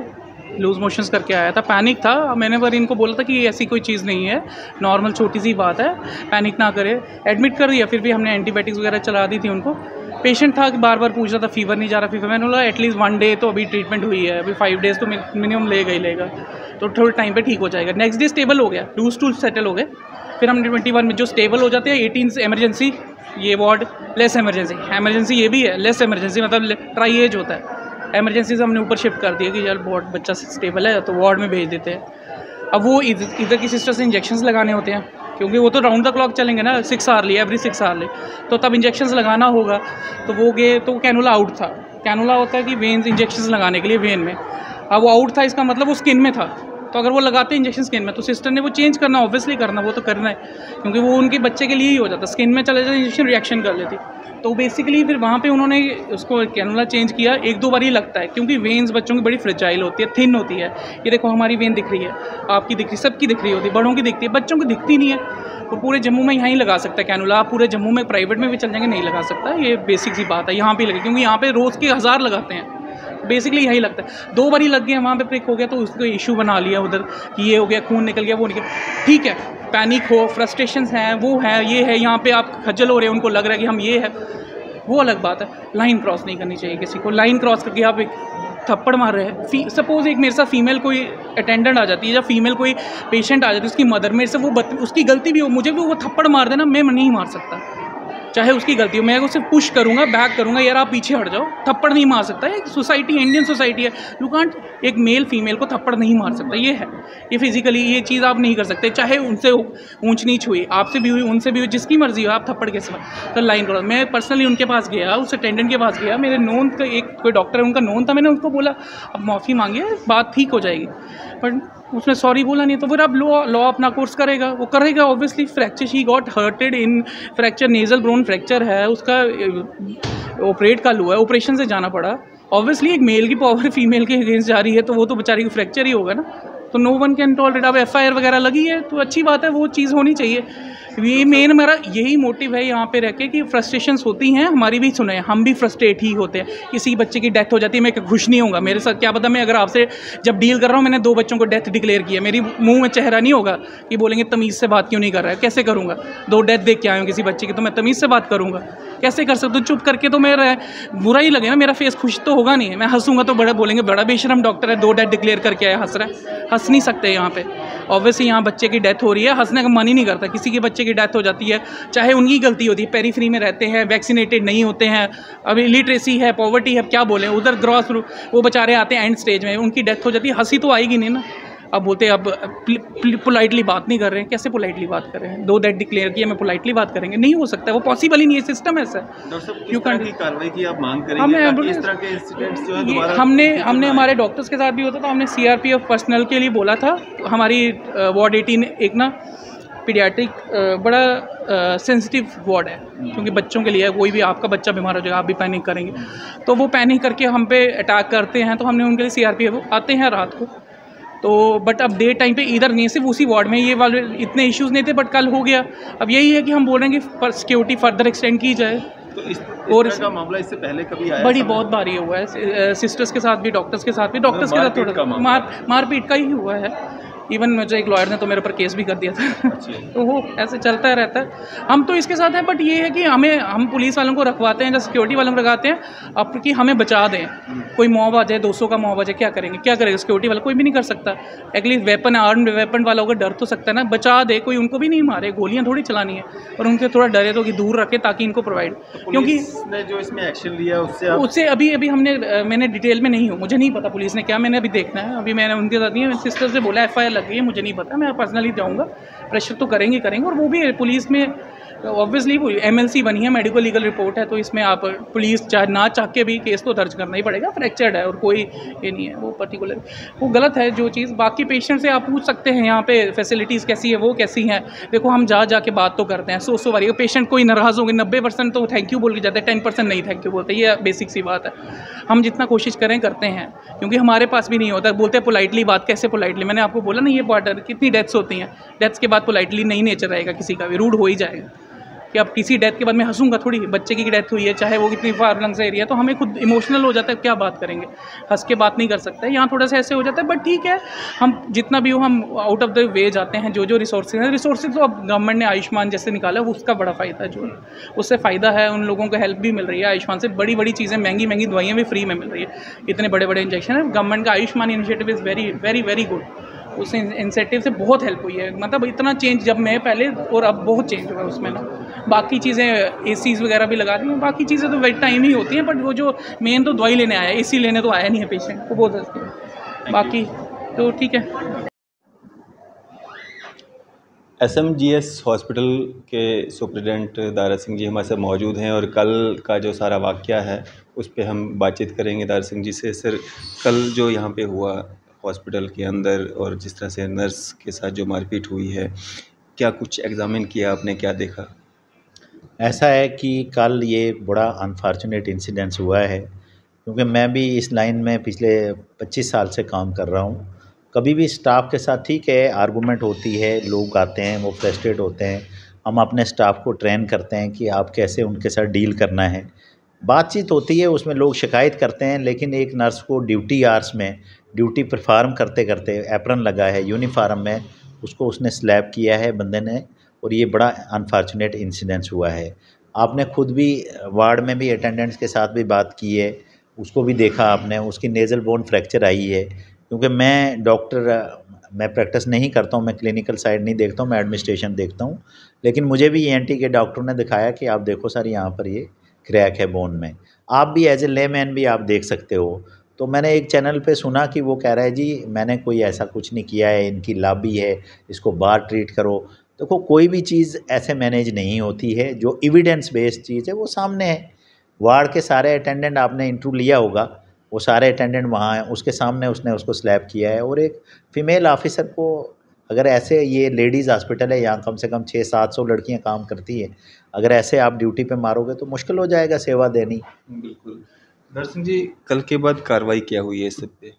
लूज मोशंस करके आया था, पैनिक था। मैंने पर इनको बोला था कि ये ऐसी कोई चीज़ नहीं है, नॉर्मल छोटी सी बात है, पैनिक ना करे। एडमिट कर दिया, फिर भी हमने एंटीबायोटिक्स वगैरह चला दी थी उनको। पेशेंट था कि बार बार पूछ रहा था फीवर नहीं जा रहा, फीवर। मैंने बोला एटलीस्ट 1 डे तो अभी ट्रीटमेंट हुई है, अभी 5 डेज़ तो मिनिमम लेगा ही लेगा, तो थोड़े टाइम पे ठीक हो जाएगा। नेक्स्ट डे स्टेबल हो गया, लूज टूल सेटल हो गए। फिर हमने 21 में जो स्टेबल हो जाते हैं, 18 से एमरजेंसी, ये वार्ड लेस एमरजेंसी, एमरजेंसी ये भी है लेस एमरजेंसी, मतलब ट्राई एज होता है। एमरजेंसी से हमने ऊपर शिफ्ट कर दिया कि यार वार्ड बच्चा स्टेबल है तो वार्ड में भेज देते हैं। अब वो इधर की सिस्टर से इंजेक्शंस लगाने होते हैं, क्योंकि वो तो राउंड द क्लॉक चलेंगे ना, 6 आवर्ली एवरी 6 आवर्ली, तो तब इंजेक्शंस लगाना होगा। तो वो गए तो कैनुला आउट था। कैनुला होता है कि वेन्स इंजेक्शंस लगाने के लिए वेन में, अब वो आउट था, इसका मतलब वो स्किन में था। तो अगर वो लगाते इंजेक्शन स्किन में, तो सिस्टर ने वो चेंज करना, ऑब्वियसली करना, वो तो करना है, क्योंकि वो उनके बच्चे के लिए ही हो जाता। स्किन में चले जाता इंजेक्शन, रिएक्शन कर लेती। तो बेसिकली फिर वहाँ पे उन्होंने उसको कैनुला चेंज किया। 1-2 बार ही लगता है, क्योंकि वेन्स बच्चों की बड़ी फ्रेजाइल होती है, थिन होती है। ये देखो हमारी वेन दिख रही है, आपकी दिख रही, सबकी दिख रही होती है, बड़ों की दिखती है, बच्चों को दिखती नहीं है। वो पूरे जम्मू में यहाँ ही लगा सकता है कैनुला, आप पूरे जम्मू में प्राइवेट में भी चल जाएंगे, नहीं लगा सकता। ये बेसिक सी बात है, यहाँ पे लगे, क्योंकि यहाँ पे रोज़ के 1000 लगाते हैं, बेसिकली यही लगता है। 2 बार ही लग गया, वहाँ पे प्रिक हो गया, तो उसको इशू बना लिया उधर कि ये हो गया, खून निकल गया, वो निकल। ठीक है, पैनिक हो, फ्रस्ट्रेशंस हैं, वो है, ये है, यहाँ पे आप खज्जल हो रहे हैं, उनको लग रहा है कि हम ये है, वो अलग बात है। लाइन क्रॉस नहीं करनी चाहिए किसी को। लाइन क्रॉस करके आप एक थप्पड़ मार रहे हैं, सपोज एक मेरे साथ फीमेल कोई अटेंडेंट आ जाती है या फीमेल कोई पेशेंट आ जाती है, उसकी मदर, मेरे से वो उसकी गलती भी हो, मुझे भी वो थप्पड़ मार देना, मैं नहीं मार सकता, चाहे उसकी गलती हो। मैं उसे पुश करूंगा, बैक करूंगा, यार आप पीछे हट जाओ, थप्पड़ नहीं मार सकता। एक सोसाइटी, इंडियन सोसाइटी है, यू कांट, एक मेल फीमेल को थप्पड़ नहीं मार सकता, ये है, ये फिजिकली ये चीज़ आप नहीं कर सकते, चाहे उनसे ऊंच नीच हुई, आपसे भी हुई, उनसे भी हुई, जिसकी मर्जी हो, आप थप्पड़ कैसे मार। तो लाइन क्रॉस, मैं पर्सनली उनके पास गया, उस अटेंडेंट के पास गया, मेरे नोन का एक कोई डॉक्टर है, उनका नोन था, मैंने उनको बोला अब माफ़ी मांगिए, बात ठीक हो जाएगी, बट उसने सॉरी बोला नहीं। तो फिर अब लॉ अपना कोर्स करेगा, वो करेगा obviously. Fracture, she got hurted in fracture, nasal bone fracture है उसका, ऑपरेट का हुआ है, ऑपरेशन से जाना पड़ा। ऑब्वियसली एक मेल की पावर फीमेल के अगेंस्ट जा रही है, तो वो तो बेचारी की फ्रैक्चर ही होगा ना, तो नो वन कैन टॉलरेट। अब FIR वगैरह लगी है तो अच्छी बात है, वो चीज़ होनी चाहिए। ये मेन मेरा यही मोटिव है यहाँ पे रह के कि फ्रस्ट्रेशंस होती हैं, हमारी भी सुने, हम भी फ्रस्ट्रेट ही होते हैं। किसी बच्चे की डेथ हो जाती है, मैं खुश नहीं होगा, मेरे साथ क्या पता, मैं अगर आपसे जब डील कर रहा हूँ, मैंने 2 बच्चों को डेथ डिक्लेयर किया, मेरी मुंह में चेहरा नहीं होगा कि बोलेंगे तमीज़ से बात क्यों नहीं कर रहा है, कैसे करूँगा? 2 डेथ देख के आया हूँ किसी बच्चे की, तो मैं तमीज़ से बात करूँगा, कैसे कर सकता हूँ? चुप करके तो मेरा बुरा ही लगे ना, मेरा फेस खुश तो होगा नहीं। मैं हंसूंगा तो बड़ा बोलेंगे बड़ा बेशरम डॉक्टर है, 2 डेथ डिक्लेयर करके आया, हंस रहा है। हंस नहीं सकते यहाँ पे, ऑब्वियसली यहाँ बच्चे की डेथ हो रही है, हंसने का मन ही नहीं करता। किसी के बच्चे की डेथ हो जाती है, चाहे उनकी गलती होती है, पेरीफ्री में रहते हैं, वैक्सीनेटेड नहीं होते हैं, अभी इलिटरेसी है, पॉवर्टी है, क्या बोलें, उधर ग्रॉस वो बेचारे आते हैं एंड स्टेज में, उनकी डेथ हो जाती है, हंसी तो आएगी नहीं ना। अब बोलते हैं अब पोलाइटली बात नहीं कर रहे हैं, कैसे पोलाइटली बात कर रहे हैं? 2 डेथ डिक्लेयर किया, मैं पोलाइटली बात करेंगे, नहीं हो सकता, वो पॉसिबल ही नहीं है, सिस्टम ऐसा है। यू कैन की कार्रवाई की आप मांग करेंगे, इस तरह के इंसिडेंट्स जो है दोबारा हमने हमारे डॉक्टर्स के साथ भी होता था, हमने CRPF पर्सनल के लिए बोला था, हमारी वार्ड 18 एक ना पीडियाट्रिक बड़ा सेंसिटिव वार्ड है, क्योंकि बच्चों के लिए कोई भी आपका बच्चा बीमार हो जाएगा, आप भी पैनिक करेंगे, तो वो पैनिक करके हम पे अटैक करते हैं। तो हमने उनके लिए सीआरपीएफ आते हैं रात को, तो बट अब डे टाइम पे इधर नहीं, सिर्फ उसी वार्ड में ये वाले इतने इश्यूज़ नहीं थे, बट कल हो गया। अब यही है कि हम बोल रहे हैं कि सिक्योरिटी फर्दर एक्सटेंड की जाए। तो इस और तरह का मामला इससे पहले कभी आया? बड़ी बहुत बारी हुआ है, सिस्टर्स के साथ भी, डॉक्टर्स के साथ भी, डॉक्टर्स के साथ थोड़ा मारपीट का ही हुआ है। इवन मुझे एक लॉयर ने तो मेरे ऊपर केस भी कर दिया था। तो वो ऐसे चलता रहता है। हम तो इसके साथ हैं, बट ये है कि हम पुलिस वालों को रखवाते हैं, जैसे सिक्योरिटी वालों को रखवाते हैं, अब कि हमें बचा दें। कोई मॉब आ जाए, 200 का मॉब आ जाए, क्या करेगा सिक्योरिटी वाला? कोई भी नहीं कर सकता। एटलीस्ट वेपन, आर्म्ड वेपन वाला होगा, डर तो सकता है ना, बचा दे, कोई उनको भी नहीं मारे, गोलियां थोड़ी चलानी है, और उनसे थोड़ा डरे तो कि दूर रखे, ताकि इनको प्रोवाइड, क्योंकि जो इसमें एक्शन लिया उससे अभी मैंने डिटेल में नहीं हूँ, मुझे नहीं पता पुलिस ने क्या, मैंने अभी देखना है। अभी मैंने उनके साथ नहीं, सिस्टर से बोला FIR लग गई है, मुझे नहीं पता, मैं पर्सनली जाऊँगा, प्रेशर तो करेंगे। और वो भी पुलिस में ऑब्वियसली वो MLC बनी है, मेडिकल लीगल रिपोर्ट है, तो इसमें आप पुलिस ना चाह के भी केस तो दर्ज करना ही पड़ेगा। फ्रैक्चर्ड है और कोई ये नहीं है, वो पर्टिकुलर वो गलत है जो चीज़। बाकी पेशेंट से आप पूछ सकते हैं यहाँ पे फैसिलिटीज़ कैसी है, वो कैसी हैं। देखो हम जा के बात तो करते हैं, सो बारी पेशेंट कोई नाराज़ होंगे, 90% तो थैंक यू बोल के जाते हैं, 10% नहीं थैंक यू बोलते, ये बेसिक सी बात है। हम जितना कोशिश करें करते हैं, क्योंकि हमारे पास भी नहीं होता। बोलते हैं पोलाइटली बात, कैसे पोलाइटली? मैंने आपको बोला ना, ये बॉर्डर कितनी डेथ्स होती हैं, डेथ्स के बाद पोलाइटली नहीं नेचर रहेगा किसी का भी, रूड हो ही जाएगा। कि अब किसी डेथ के बाद मैं हंसूंगा थोड़ी, बच्चे की डेथ हुई है, चाहे वो कितनी फार लंग से एरिया, तो हमें खुद इमोशनल हो जाता है, क्या बात करेंगे, हंस के बात नहीं कर सकते। यहाँ थोड़ा सा ऐसे हो जाता है, बट ठीक है, हम जितना भी हो हम आउट ऑफ द वे जाते हैं। जो रिसोर्सेज तो अब गवर्नमेंट ने आयुष्मान जैसे निकाला, उसका बड़ा फ़ायदा है, जो उससे फ़ायदा है, उन लोगों को हेल्प भी मिल रही है आयुष्मान से। बड़ी चीज़ें, महंगी दवाइयाँ भी फ्री में मिल रही है, इतने बड़े इंजेक्शन है। गवर्नमेंट का Ayushman initiative is very good. उस इंसेंटिव से बहुत हेल्प हुई है, मतलब इतना चेंज जब मैं पहले और अब बहुत चेंज हुआ उसमें ना। बाकी चीज़ें ACs वगैरह भी लगा दी हैं, बाकी चीज़ें तो वेट टाइम ही होती हैं, बट वो जो मेन तो दवाई लेने आया, AC लेने तो आया नहीं है पेशेंट, वो बहुत सस्ती है। बाकी तो ठीक है। SMGS हॉस्पिटल के सुप्रिटेंडेंट दारा सिंह जी हमारे साथ मौजूद हैं, और कल का जो सारा वाक़या है उस पर हम बातचीत करेंगे दारा सिंह जी से। सर, कल जो यहाँ पे हुआ हॉस्पिटल के अंदर, और जिस तरह से नर्स के साथ जो मारपीट हुई है, क्या कुछ एग्ज़ामिन किया आपने, क्या देखा? ऐसा है कि कल ये बड़ा अनफॉर्चुनेट इंसिडेंस हुआ है, क्योंकि मैं भी इस लाइन में पिछले 25 साल से काम कर रहा हूँ। कभी भी स्टाफ के साथ ठीक है, आर्गूमेंट होती है, लोग आते हैं, वो फ्रस्ट्रेट होते हैं, हम अपने स्टाफ को ट्रेन करते हैं कि आप कैसे उनके साथ डील करना है, बातचीत होती है, उसमें लोग शिकायत करते हैं। लेकिन एक नर्स को ड्यूटी आवर्स में ड्यूटी परफॉर्म करते करते, एप्रन लगा है यूनिफॉर्म में, उसको उसने स्लैप किया है बंदे ने, और ये बड़ा अनफॉर्चुनेट इंसिडेंस हुआ है। आपने खुद भी वार्ड में भी अटेंडेंट्स के साथ भी बात की है, उसको भी देखा आपने, उसकी नेज़ल बोन फ्रैक्चर आई है। क्योंकि मैं डॉक्टर, मैं प्रैक्टिस नहीं करता हूँ, मैं क्लिनिकल साइड नहीं देखता हूँ, मैं एडमिनिस्ट्रेशन देखता हूँ, लेकिन मुझे भी ENT के डॉक्टर ने दिखाया कि आप देखो सर, यहाँ पर ये क्रैक है बोन में। आप भी एज ए लेमैन भी आप देख सकते हो। तो मैंने एक चैनल पे सुना कि वो कह रहा है जी मैंने कोई ऐसा कुछ नहीं किया है, इनकी लॉबी है, इसको बाहर ट्रीट करो। देखो, कोई भी चीज़ ऐसे मैनेज नहीं होती है, जो एविडेंस बेस्ड चीज़ है वो सामने है। वार्ड के सारे अटेंडेंट आपने इंटरव्यू लिया होगा, वो सारे अटेंडेंट वहाँ हैं, उसके सामने उसने उसको स्लैप किया है। और एक फ़ीमेल ऑफिसर को, अगर ऐसे, ये लेडीज़ हॉस्पिटल है, यहाँ कम से कम 600-700 लड़कियाँ काम करती है, अगर ऐसे आप ड्यूटी पे मारोगे तो मुश्किल हो जाएगा सेवा देनी। बिल्कुल। दर्शन जी, कल के बाद कार्रवाई क्या हुई है इस सब पे?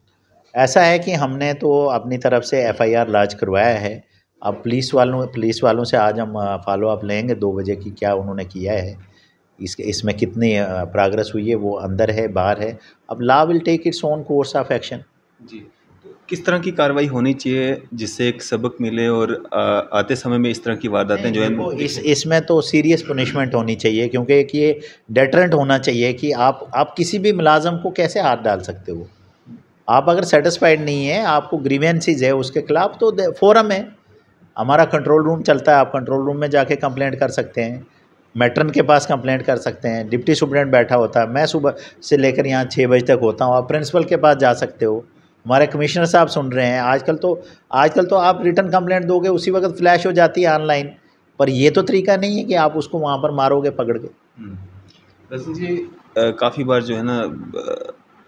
ऐसा है कि हमने तो अपनी तरफ से FIR लॉन्च करवाया है। अब पुलिस वालों से आज हम फॉलो अप लेंगे 2 बजे की, क्या उन्होंने किया है, इसमें कितनी प्रोग्रेस हुई है, वो अंदर है बाहर है। अब law will take its own course of action. जी, तो किस तरह की कार्रवाई होनी चाहिए जिससे एक सबक मिले और आते समय में इस तरह की वारदातें जो है, इसमें तो सीरियस पनिशमेंट होनी चाहिए, क्योंकि एक ये डेटरेंट होना चाहिए कि आप किसी भी मुलाजम को कैसे हाथ डाल सकते हो। आप अगर सेटिस्फाइड नहीं है, आपको ग्रीवेंसीज है उसके खिलाफ, तो फोरम है, हमारा कंट्रोल रूम चलता है, आप कंट्रोल रूम में जाके कंप्लेंट कर सकते हैं, मैट्रन के पास कंप्लेंट कर सकते हैं, डिप्टी सुप्रिटेंडेंट बैठा होता है, मैं सुबह से लेकर यहाँ 6 बजे तक होता हूँ, आप प्रिंसिपल के पास जा सकते हो, हमारे कमिश्नर साहब सुन रहे हैं। आजकल तो आप रिटर्न कंप्लेंट दोगे, उसी वक्त फ्लैश हो जाती है ऑनलाइन, पर ये तो तरीका नहीं है कि आप उसको वहाँ पर मारोगे पकड़ के। दर्शन जी, काफ़ी बार जो है ना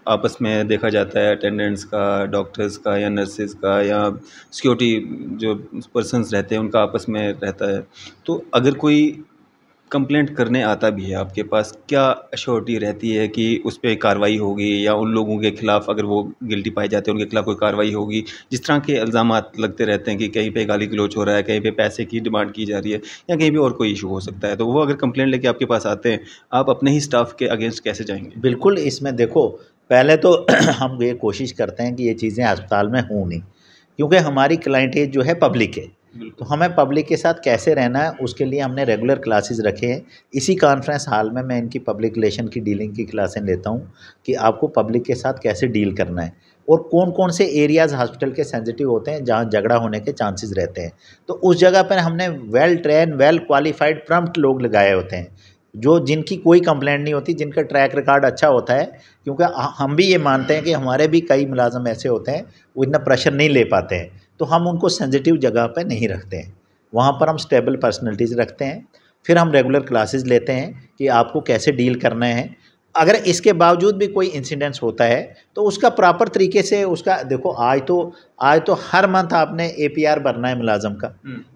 आपस में देखा जाता है अटेंडेंट्स का, डॉक्टर्स का या नर्सेज़ का या सिक्योरिटी जो पर्सन्स रहते हैं उनका आपस में रहता है। तो अगर कोई कंप्लेंट करने आता भी है आपके पास, क्या अश्योरिटी रहती है कि उस पे कार्रवाई होगी या उन लोगों के खिलाफ अगर वो गिल्टी पाए जाते हैं उनके खिलाफ कोई कार्रवाई होगी? जिस तरह के इल्ज़ामात लगते रहते हैं कि कहीं पे गाली गलौच हो रहा है, कहीं पे पैसे की डिमांड की जा रही है या कहीं भी और कोई इशू हो सकता है, तो वो अगर कंप्लेंट लेके आपके पास आते हैं, आप अपने ही स्टाफ के अगेंस्ट कैसे जाएंगे? बिल्कुल, इसमें देखो पहले तो हम ये कोशिश करते हैं कि ये चीज़ें अस्पताल में हों नहीं, क्योंकि हमारी क्लाइंटेज जो है पब्लिक है, तो हमें पब्लिक के साथ कैसे रहना है उसके लिए हमने रेगुलर क्लासेस रखे हैं। इसी कॉन्फ्रेंस हॉल में मैं इनकी पब्लिक रिलेशन की डीलिंग की क्लासें लेता हूँ कि आपको पब्लिक के साथ कैसे डील करना है और कौन कौन से एरियाज़ हॉस्पिटल के सेंसिटिव होते हैं जहाँ झगड़ा होने के चांसेस रहते हैं। तो उस जगह पर हमने well train, well qualified, prompt लोग लगाए होते हैं जो जिनकी कोई कंप्लेंट नहीं होती, जिनका ट्रैक रिकॉर्ड अच्छा होता है, क्योंकि हम भी ये मानते हैं कि हमारे भी कई मुलाजम ऐसे होते हैं वो इतना प्रेशर नहीं ले पाते हैं, तो हम उनको सेंसिटिव जगह पे नहीं रखते हैं। वहाँ पर हम स्टेबल पर्सनैलिटीज़ रखते हैं। फिर हम रेगुलर क्लासेस लेते हैं कि आपको कैसे डील करना है। अगर इसके बावजूद भी कोई इंसिडेंट्स होता है तो उसका प्रॉपर तरीके से उसका देखो, आज तो हर मंथ आपने APR भरना है मुलाजम का।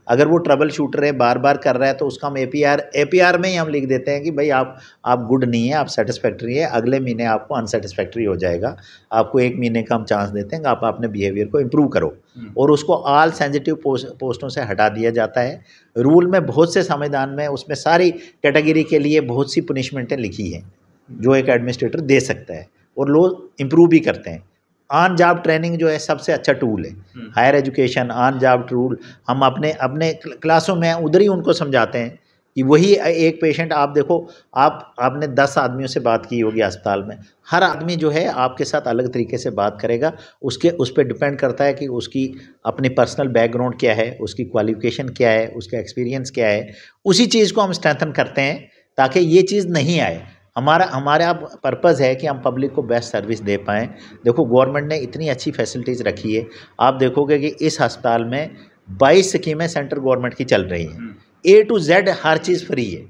अगर वो ट्रबल शूटर है, बार बार कर रहा है, तो उसका हम APR में ही हम लिख देते हैं कि भाई आप गुड नहीं है, आप सेटिस्फैक्ट्री है, अगले महीने आपको अनसेटिस्फैक्ट्री हो जाएगा, आपको 1 महीने का हम चांस देते हैं कि आप अपने बिहेवियर को इम्प्रूव करो, और उसको ऑल सेंसिटिव पोस्टों से हटा दिया जाता है। रूल में बहुत से संविधान में उसमें सारी कैटेगरी के लिए बहुत सी पनिशमेंटें लिखी हैं जो एक एडमिनिस्ट्रेटर दे सकता है, और लोग इम्प्रूव भी करते हैं। ऑन जॉब ट्रेनिंग जो है सबसे अच्छा टूल है। Higher education, on job tool हम अपने क्लासों में उधर ही उनको समझाते हैं कि वही एक पेशेंट, आप देखो, आपने 10 आदमियों से बात की होगी अस्पताल में, हर आदमी जो है आपके साथ अलग तरीके से बात करेगा। उस पर डिपेंड करता है कि उसकी अपनी पर्सनल बैकग्राउंड क्या है, उसकी क्वालिफिकेशन क्या है, उसका एक्सपीरियंस क्या है। उसी चीज़ को हम स्ट्रेंथन करते हैं ताकि ये चीज़ नहीं आए। हमारा पर्पज़ है कि हम पब्लिक को बेस्ट सर्विस दे पाएँ। देखो, गवर्नमेंट ने इतनी अच्छी फैसिलिटीज़ रखी है, आप देखोगे कि इस अस्पताल में 22 स्कीमें सेंट्रल गवर्नमेंट की चल रही हैं। A to Z her cheese free है,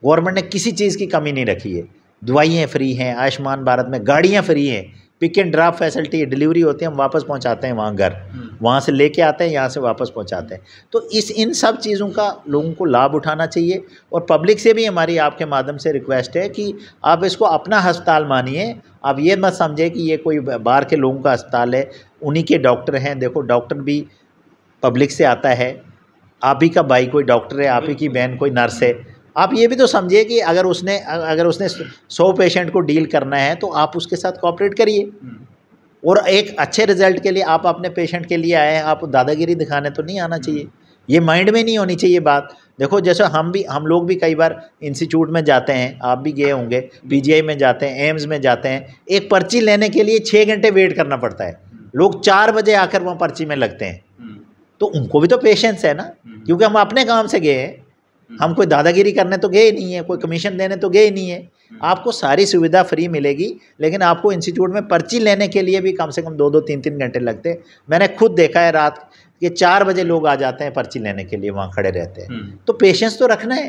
गवर्नमेंट ने किसी चीज़ की कमी नहीं रखी है। दवाइयाँ फ्री हैं, आयुष्मान भारत में गाड़ियाँ फ्री हैं, पिक एंड ड्रॉप फैसिलिटी है, डिलीवरी होती है, हम वापस पहुंचाते हैं वहाँ घर, वहाँ से लेके आते हैं, यहाँ से वापस पहुंचाते हैं। तो इन सब चीज़ों का लोगों को लाभ उठाना चाहिए, और पब्लिक से भी हमारी आपके माध्यम से रिक्वेस्ट है कि आप इसको अपना अस्पताल मानिए। आप ये मत समझे कि ये कोई बाहर के लोगों का अस्पताल है, उन्हीं के डॉक्टर हैं। देखो, डॉक्टर भी पब्लिक से आता है, आप ही का भाई कोई डॉक्टर है, आप ही की बहन कोई नर्स है। आप ये भी तो समझिए कि अगर उसने 100 पेशेंट को डील करना है तो आप उसके साथ कोऑपरेट करिए, और एक अच्छे रिजल्ट के लिए आप अपने पेशेंट के लिए आए हैं, आप दादागिरी दिखाने तो नहीं आना चाहिए। ये माइंड में नहीं होनी चाहिए बात। देखो, जैसे हम लोग भी कई बार इंस्टीट्यूट में जाते हैं, आप भी गए होंगे, PGI में जाते हैं, एम्स में जाते हैं, एक पर्ची लेने के लिए 6 घंटे वेट करना पड़ता है। लोग 4 बजे आकर वहाँ पर्ची में लगते हैं, तो उनको भी तो पेशेंस है ना, क्योंकि हम अपने काम से गए हैं, हम कोई दादागिरी करने तो गए नहीं है, कोई कमीशन देने तो गए नहीं है। आपको सारी सुविधा फ्री मिलेगी, लेकिन आपको इंस्टीट्यूट में पर्ची लेने के लिए भी कम से कम 2-2, 3-3 घंटे लगते हैं। मैंने खुद देखा है, रात के 4 बजे लोग आ जाते हैं पर्ची लेने के लिए, वहाँ खड़े रहते हैं। तो पेशेंस तो रखना है।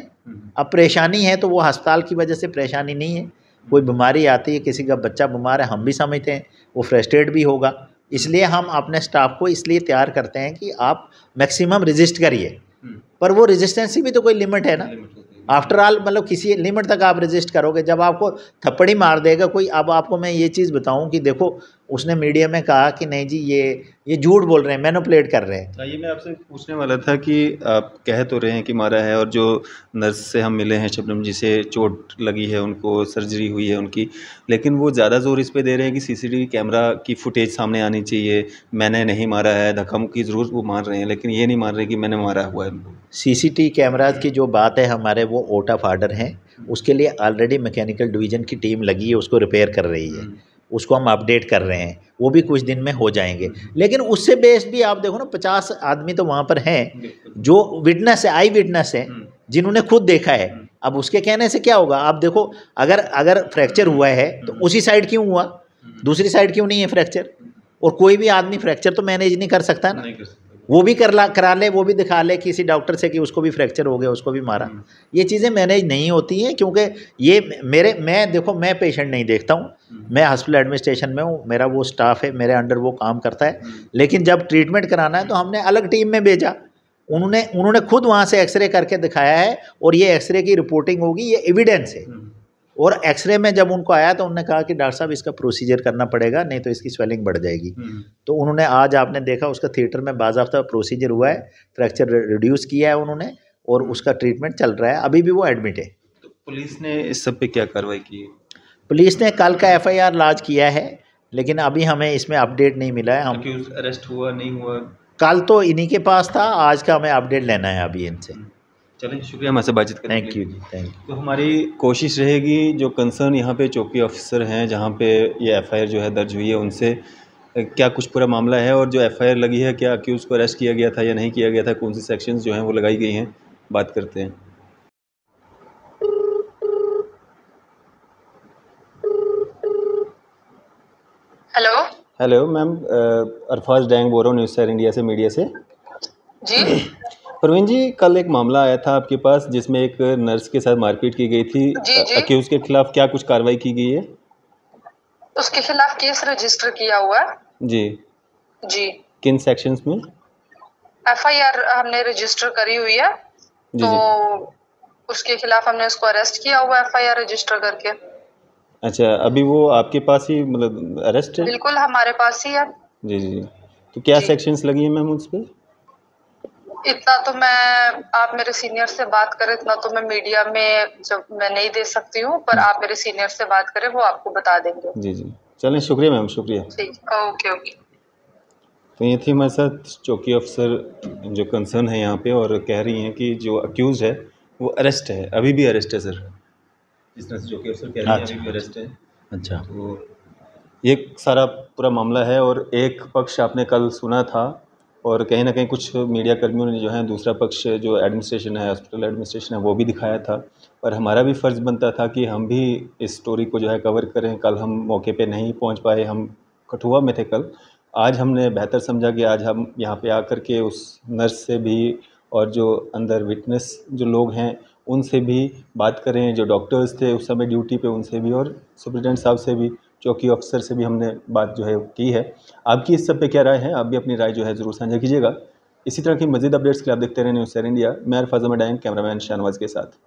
अब परेशानी है तो वो अस्पताल की वजह से परेशानी नहीं है, कोई बीमारी आती है, किसी का बच्चा बीमार है, हम भी समझते हैं, वो फ्रस्ट्रेट भी होगा। इसलिए हम अपने स्टाफ को इसलिए तैयार करते हैं कि आप मैक्सिमम रेजिस्ट करिए, पर वो रेजिस्टेंस की भी तो कोई लिमिट है ना। आफ्टर ऑल, मतलब किसी लिमिट तक आप रेजिस्ट करोगे, जब आपको थप्पड़ी मार देगा कोई। अब आपको मैं ये चीज़ बताऊं कि देखो, उसने मीडिया में कहा कि नहीं जी, ये झूठ बोल रहे हैं, मैनिपुलेट कर रहे हैं। ये मैं आपसे पूछने वाला था कि आप कह तो रहे हैं कि मारा है, और जो नर्स से हम मिले हैं, शबनम जी से, चोट लगी है, उनको सर्जरी हुई है उनकी, लेकिन वो ज़्यादा जोर इस पे दे रहे हैं कि CCTV कैमरा की फुटेज सामने आनी चाहिए, मैंने नहीं मारा है, धक्का मुक्की ज़रूर वो मार रहे हैं, लेकिन ये नहीं मार रहे कि मैंने मारा हुआ है। CCTV कैमराज की जो बात है, हमारे वो आउट ऑफ ऑर्डर हैं, उसके लिए ऑलरेडी मैकेनिकल डिवीज़न की टीम लगी है, उसको रिपेयर कर रही है, उसको हम अपडेट कर रहे हैं, वो भी कुछ दिन में हो जाएंगे। लेकिन उससे बेस्ड भी आप देखो ना, 50 आदमी तो वहाँ पर हैं जो विटनेस है, आई विटनेस है, जिन्होंने खुद देखा है। अब उसके कहने से क्या होगा? आप देखो, अगर फ्रैक्चर हुआ है तो उसी साइड क्यों हुआ, दूसरी साइड क्यों नहीं है फ्रैक्चर? और कोई भी आदमी फ्रैक्चर तो मैनेज नहीं कर सकता ना, वो भी करा ले, वो भी दिखा ले किसी डॉक्टर से कि उसको भी फ्रैक्चर हो गया, उसको भी मारा। ये चीज़ें मैनेज नहीं होती हैं, क्योंकि ये मैं पेशेंट नहीं देखता हूँ, मैं हॉस्पिटल एडमिनिस्ट्रेशन में हूँ, मेरा वो स्टाफ है, मेरे अंडर वो काम करता है। लेकिन जब ट्रीटमेंट कराना है तो हमने अलग टीम में भेजा, उन्होंने खुद वहाँ से एक्सरे करके दिखाया है, और ये एक्सरे की रिपोर्टिंग होगी, ये एविडेंस है। और एक्सरे में जब उनको आया तो उन्होंने कहा कि डॉक्टर साहब इसका प्रोसीजर करना पड़ेगा, नहीं तो इसकी स्वेलिंग बढ़ जाएगी। तो उन्होंने आज आपने देखा उसका थिएटर में बाज़ाब्ता प्रोसीजर हुआ है, फ्रैक्चर रिड्यूस किया है उन्होंने, और उसका ट्रीटमेंट चल रहा है, अभी भी वो एडमिट है। तो पुलिस ने इस सब पे क्या कार्रवाई की? पुलिस ने कल का FIR लॉन्च किया है, लेकिन अभी हमें इसमें अपडेट नहीं मिला है। हम अरेस्ट हुआ नहीं हुआ? कल तो इन्हीं के पास था, आज का हमें अपडेट लेना है अभी इनसे। चलिए, शुक्रिया हमारे से बातचीत करने के लिए। Thank you ji, thank you. तो हमारी कोशिश रहेगी जो कंसर्न यहाँ पे चौकी ऑफिसर हैं जहाँ पे ये FIR जो है दर्ज हुई है, उनसे क्या कुछ पूरा मामला है, और जो FIR लगी है क्या अक्यूज़ को अरेस्ट किया गया था या नहीं किया गया था, कौन सी सेक्शंस जो हैं वो लगाई गई हैं, बात करते हैं। हेलो मैम, अरफाज डैंग बोल रहा हूँ न्यूज़ 7 इंडिया से, मीडिया से जी। परवीन जी, कल एक मामला आया था आपके पास जिसमें एक नर्स के साथ मारपीट की गई थी। अक्यूज के खिलाफ क्या कुछ कार्रवाई की गई है? उसके खिलाफ केस रजिस्टर किया हुआ है जी। जी। किन सेक्शंस में? FIR हमने रजिस्टर करी हुई है, जी, तो जी। उसके खिलाफ हमने उसको अरेस्ट किया हुआ है FIR रजिस्टर करके। अच्छा, अभी वो आपके पास ही मतलब अरेस्ट है? बिल्कुल हमारे पास ही है। जी जी। तो क्या सेक्शंस लगी हैं मैम उस पर? इतना तो आप मेरे सीनियर से बात करें, इतना तो मैं मीडिया में जब मैं नहीं दे सकती हूँ, पर आप मेरे सीनियर से बात करें, वो आपको बता देंगे। जी जी, चलें, शुक्रिया मैम, शुक्रिया। ठीक, ओके ओके। तो ये थी हमारे साथ चौकी अफसर जो कंसर्न है यहाँ पे, और कह रही हैं कि जो अक्यूज़ है वो अरेस्ट है, अभी भी अरेस्ट है सर, जिस तरह से चौकी अफसर कह रही हैं अभी भी अरेस्ट है। अच्छा, तो ये सारा पूरा मामला है, और एक पक्ष आपने कल सुना था, और कहीं ना कहीं कुछ मीडिया कर्मियों ने जो है दूसरा पक्ष जो एडमिनिस्ट्रेशन है, हॉस्पिटल एडमिनिस्ट्रेशन है, वो भी दिखाया था, और हमारा भी फ़र्ज़ बनता था कि हम भी इस स्टोरी को जो है कवर करें। कल हम मौके पे नहीं पहुंच पाए, हम कठुआ में थे कल। आज हमने बेहतर समझा कि आज हम यहाँ पे आकर के उस नर्स से भी, और जो अंदर विटनेस जो लोग हैं उनसे भी बात करें, जो डॉक्टर्स थे उस समय ड्यूटी पे उनसे भी, और सुप्रिटेंडेंट साहब से भी, चौकी ऑफिसर से भी हमने बात जो है की है। आपकी इस सब पे क्या राय है? आप भी अपनी राय जो है ज़रूर साझा कीजिएगा। इसी तरह की मज़ीद अपडेट्स के लिए आप देखते रहें न्यूज़ 7 इंडिया। मैं अरफाज अहमद डैंग, कैमरामैन शाहनवाज के साथ।